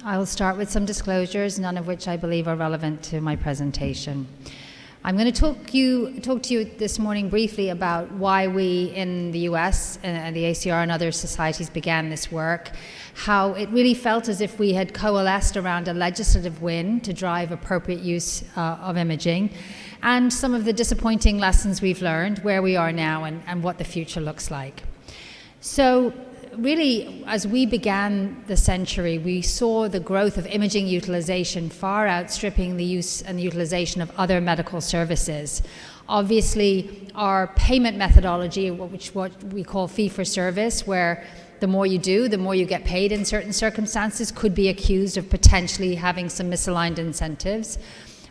I'll start with some disclosures, none of which I believe are relevant to my presentation. I'm going to talk to you this morning briefly about why we in the US and the ACR and other societies began this work, how it really felt as if we had coalesced around a legislative win to drive appropriate use of imaging, and some of the disappointing lessons we've learned, where we are now, and what the future looks like. So really, as we began the century, we saw the growth of imaging utilization far outstripping the use and the utilization of other medical services. Obviously, our payment methodology, what we call fee-for-service, where the more you do, the more you get paid in certain circumstances, could be accused of potentially having some misaligned incentives.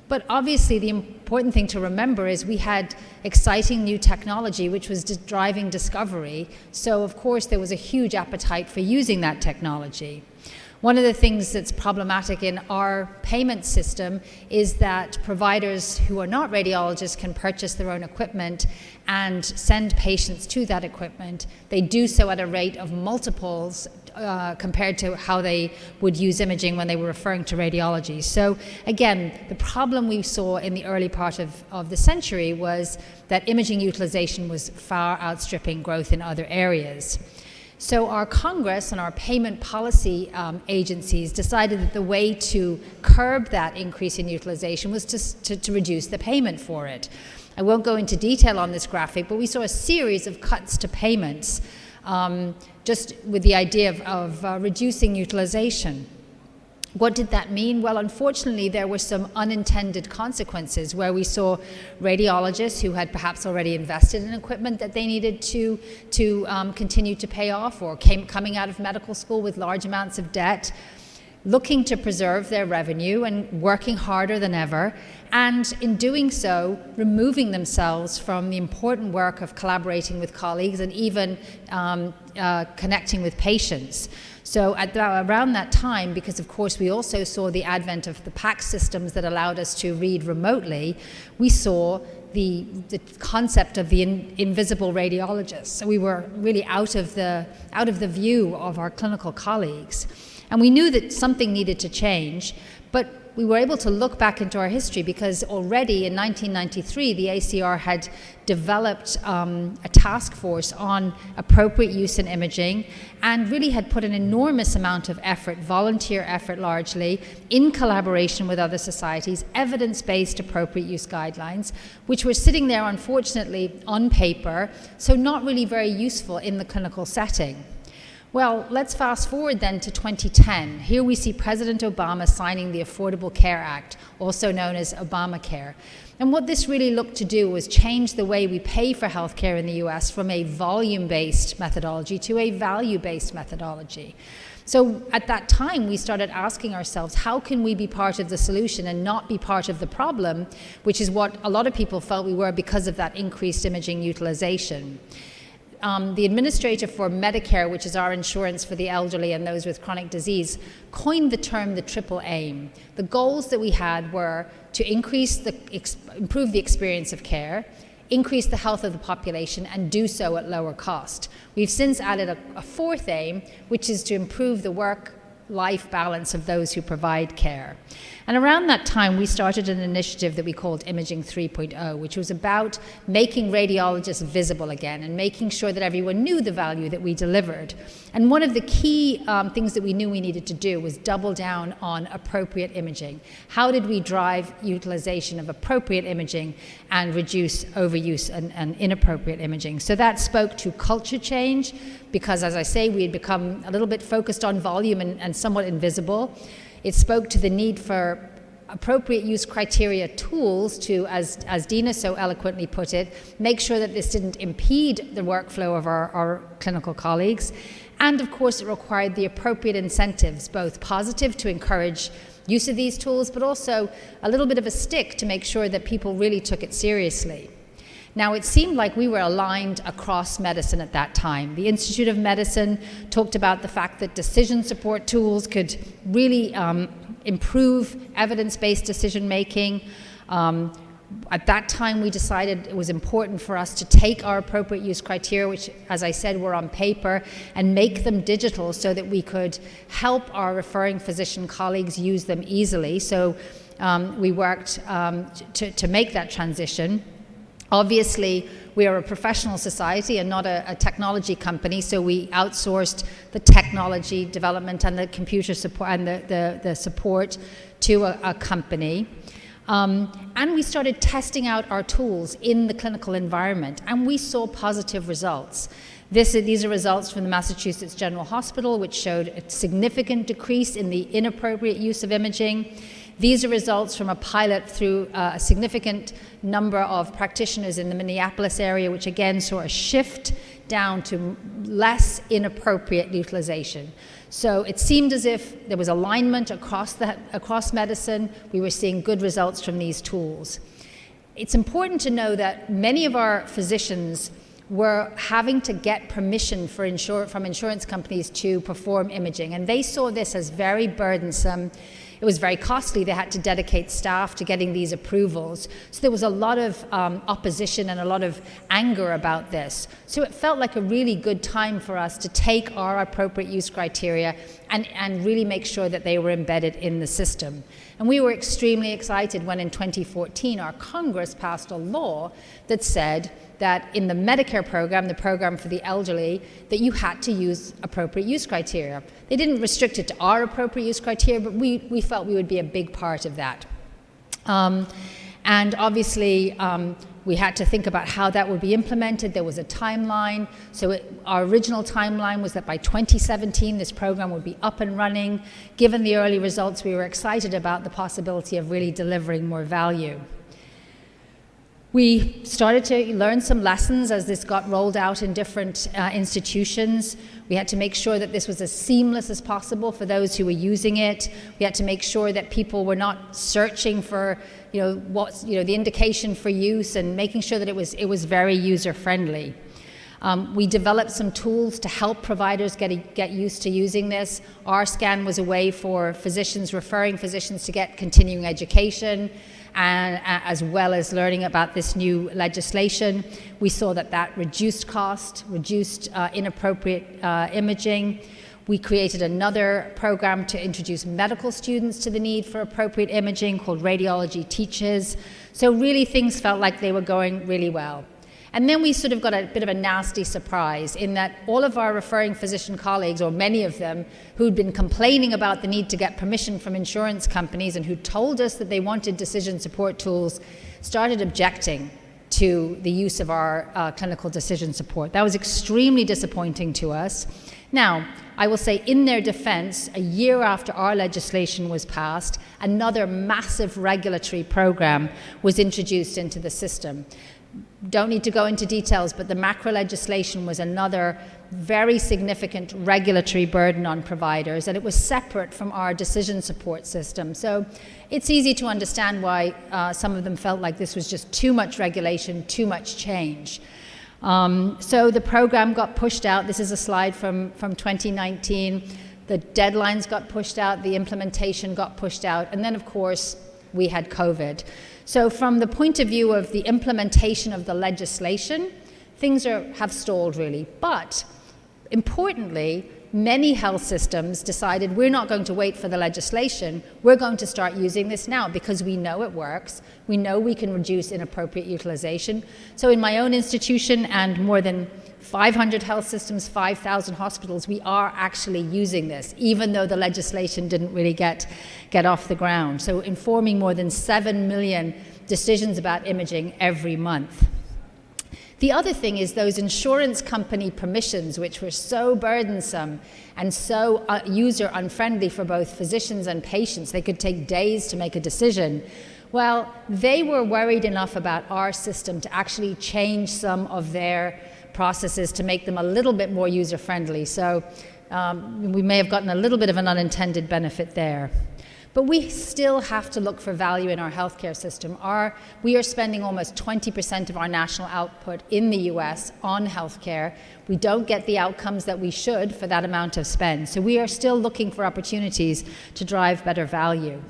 But obviously, the important thing to remember is we had exciting new technology which was driving discovery. So, of course, there was a huge appetite for using that technology. One of the things that's problematic in our payment system is that providers who are not radiologists can purchase their own equipment and send patients to that equipment. They do so at a rate of multiples compared to how they would use imaging when they were referring to radiology. So again, the problem we saw in the early part of the century was that imaging utilization was far outstripping growth in other areas. So our Congress and our payment policy agencies decided that the way to curb that increase in utilization was to reduce the payment for it. I won't go into detail on this graphic, but we saw a series of cuts to payments just with the idea of reducing utilization. What did that mean? Well, unfortunately, there were some unintended consequences where we saw radiologists who had perhaps already invested in equipment that they needed to continue to pay off, or coming out of medical school with large amounts of debt, looking to preserve their revenue and working harder than ever, and in doing so, removing themselves from the important work of collaborating with colleagues and even connecting with patients. So around that time, because of course we also saw the advent of the PACS systems that allowed us to read remotely, we saw the concept of the invisible radiologist. So we were really out of the view of our clinical colleagues. And we knew that something needed to change, but we were able to look back into our history because already in 1993, the ACR had developed a task force on appropriate use in imaging and really had put an enormous amount of effort, volunteer effort largely, in collaboration with other societies, evidence-based appropriate use guidelines, which were sitting there, unfortunately, on paper, so not really very useful in the clinical setting. Well, let's fast forward then to 2010. Here we see President Obama signing the Affordable Care Act, also known as Obamacare. And what this really looked to do was change the way we pay for healthcare in the US from a volume-based methodology to a value-based methodology. So at that time, we started asking ourselves, how can we be part of the solution and not be part of the problem, which is what a lot of people felt we were because of that increased imaging utilization. The administrator for Medicare, which is our insurance for the elderly and those with chronic disease, coined the term the triple aim. The goals that we had were to improve the experience of care, increase the health of the population, and do so at lower cost. We've since added a fourth aim, which is to improve the work-life balance of those who provide care. And around that time, we started an initiative that we called Imaging 3.0, which was about making radiologists visible again and making sure that everyone knew the value that we delivered. And one of the key things that we knew we needed to do was double down on appropriate imaging. How did we drive utilization of appropriate imaging and reduce overuse and inappropriate imaging? So that spoke to culture change, because as I say, we had become a little bit focused on volume and somewhat invisible. It spoke to the need for appropriate use criteria tools to, as Dina so eloquently put it, make sure that this didn't impede the workflow of our clinical colleagues. And of course, it required the appropriate incentives, both positive to encourage use of these tools, but also a little bit of a stick to make sure that people really took it seriously. Now, it seemed like we were aligned across medicine at that time. The Institute of Medicine talked about the fact that decision support tools could really improve evidence-based decision-making. At that time, we decided it was important for us to take our appropriate use criteria, which, as I said, were on paper, and make them digital so that we could help our referring physician colleagues use them easily. So we worked to make that transition. Obviously, we are a professional society and not a technology company, so we outsourced the technology development and the computer support and the support to a company. And we started testing out our tools in the clinical environment, and we saw positive results. These are results from the Massachusetts General Hospital, which showed a significant decrease in the inappropriate use of imaging. These are results from a pilot through a significant number of practitioners in the Minneapolis area, which again saw a shift down to less inappropriate utilization. So it seemed as if there was alignment across medicine. We were seeing good results from these tools. It's important to know that many of our physicians were having to get permission from insurance companies to perform imaging, and they saw this as very burdensome. It was very costly. They had to dedicate staff to getting these approvals. So there was a lot of opposition and a lot of anger about this. So it felt like a really good time for us to take our appropriate use criteria and really make sure that they were embedded in the system. And we were extremely excited when in 2014 our Congress passed a law that said that in the Medicare program, the program for the elderly, that you had to use appropriate use criteria. They didn't restrict it to our appropriate use criteria, but we felt we would be a big part of that. And obviously, we had to think about how that would be implemented. There was a timeline. So our original timeline was that by 2017, this program would be up and running. Given the early results, we were excited about the possibility of really delivering more value. We started to learn some lessons as this got rolled out in different institutions. We had to make sure that this was as seamless as possible for those who were using it. We had to make sure that people were not searching for, the indication for use, and making sure that it was very user-friendly. We developed some tools to help providers get used to using this. RScan was a way for referring physicians to get continuing education, and as well as learning about this new legislation. We saw that reduced cost, reduced inappropriate imaging. We created another program to introduce medical students to the need for appropriate imaging called Radiology Teaches. So really things felt like they were going really well. And then we sort of got a bit of a nasty surprise in that all of our referring physician colleagues, or many of them, who'd been complaining about the need to get permission from insurance companies and who told us that they wanted decision support tools, started objecting to the use of our clinical decision support. That was extremely disappointing to us. Now, I will say in their defense, a year after our legislation was passed, another massive regulatory program was introduced into the system. Don't need to go into details, but the macro legislation was another very significant regulatory burden on providers, and it was separate from our decision support system. So it's easy to understand why some of them felt like this was just too much regulation, too much change. So the program got pushed out. This is a slide from 2019. The deadlines got pushed out, the implementation got pushed out, and then of course we had COVID. So from the point of view of the implementation of the legislation, things have stalled really. But importantly, many health systems decided we're not going to wait for the legislation, we're going to start using this now because we know it works, we know we can reduce inappropriate utilization. So in my own institution and more than 500 health systems, 5,000 hospitals, we are actually using this, even though the legislation didn't really get off the ground. So informing more than 7 million decisions about imaging every month. The other thing is those insurance company permissions, which were so burdensome and so user unfriendly for both physicians and patients. They could take days to make a decision. Well, they were worried enough about our system to actually change some of their processes to make them a little bit more user-friendly. So we may have gotten a little bit of an unintended benefit there. But we still have to look for value in our healthcare system. We are spending almost 20% of our national output in the US on healthcare. We don't get the outcomes that we should for that amount of spend. So we are still looking for opportunities to drive better value.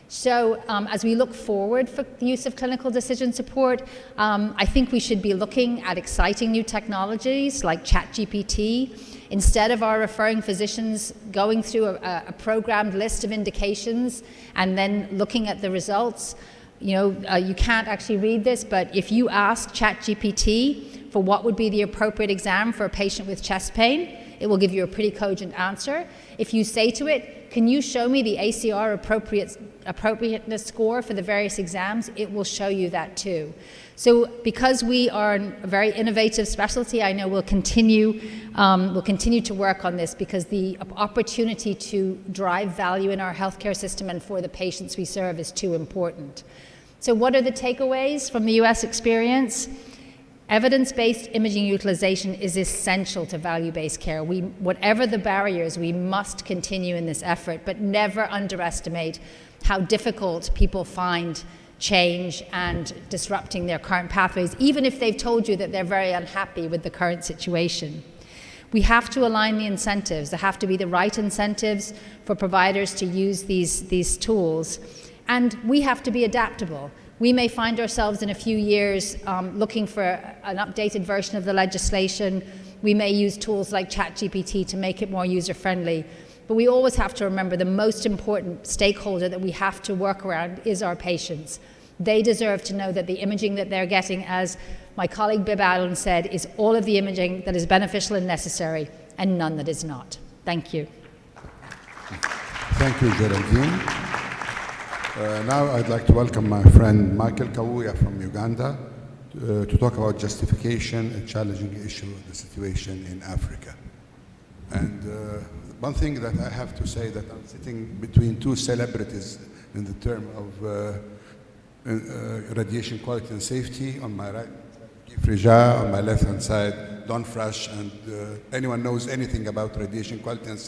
So as we look forward for the use of clinical decision support, I think we should be looking at exciting new technologies like ChatGPT. Instead of our referring physicians going through a programmed list of indications and then looking at the results, you can't actually read this, but if you ask ChatGPT for what would be the appropriate exam for a patient with chest pain, it will give you a pretty cogent answer. If you say to it, can you show me the ACR appropriateness score for the various exams, it will show you that too. So because we are a very innovative specialty, I know we'll continue to work on this, because the opportunity to drive value in our healthcare system and for the patients we serve is too important. So what are the takeaways from the US experience? Evidence-based imaging utilization is essential to value-based care. Whatever the barriers, we must continue in this effort, but never underestimate how difficult people find change and disrupting their current pathways, even if they've told you that they're very unhappy with the current situation. We have to align the incentives. There have to be the right incentives for providers to use these tools, and we have to be adaptable. We may find ourselves in a few years looking for an updated version of the legislation. We may use tools like ChatGPT to make it more user-friendly. But we always have to remember the most important stakeholder that we have to work around is our patients. They deserve to know that the imaging that they're getting, as my colleague Bib Allen said, is all of the imaging that is beneficial and necessary, and none that is not. Thank you. Thank you, Geraldine. Now I'd like to welcome my friend Michael Kawuya from Uganda to talk about justification, a challenging issue of the situation in Africa. And one thing that I have to say, that I'm sitting between two celebrities in the term of radiation quality and safety. On my right, Frija, on my left-hand side, Don Fresh, and anyone knows anything about radiation quality and